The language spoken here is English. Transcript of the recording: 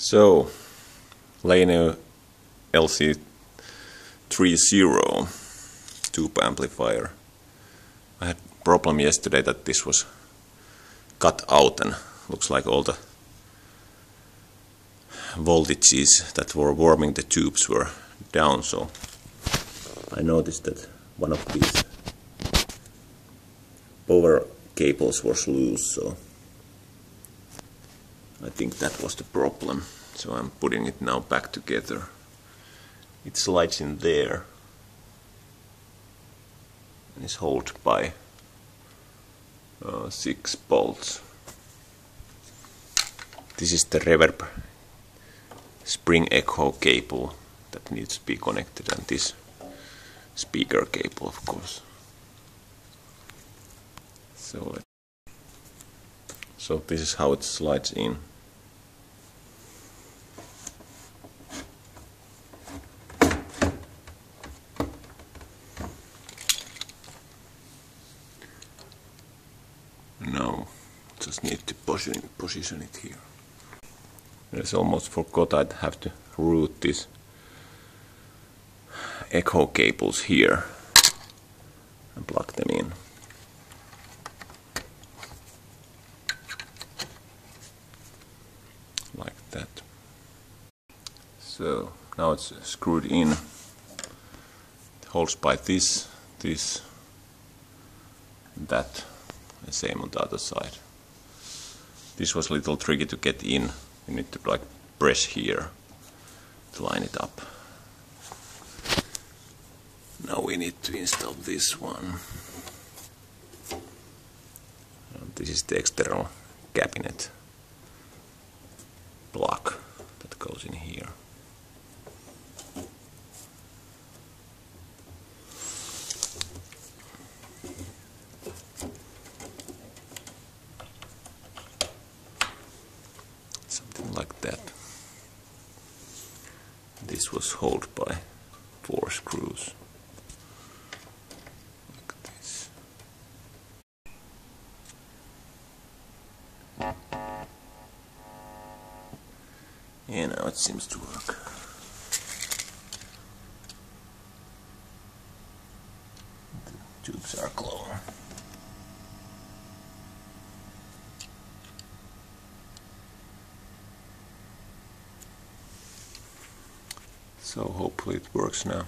So, Laney lc30 tube amplifier. I had a problem yesterday that this was cut out and looks like all the voltages that were warming the tubes were down, so I noticed that one of these power cables was loose, so I think that was the problem. So I'm putting it now back together. It slides in there and is held by 6 bolts. This is the reverb spring echo cable that needs to be connected, and this speaker cable, of course. So this is how it slides in. Now just need to position it here. I almost forgot I'd have to route these echo cables here and plug them in. Like that. So now it's screwed in. It holds by this, that, and same on the other side. This was a little tricky to get in. You need to like press here to line it up. Now we need to install this one. This is the external cabinet block that goes in here. Something like that. This was held by 4 screws. Like this. Yeah, now it seems to work. The tubes are closed. So hopefully it works now.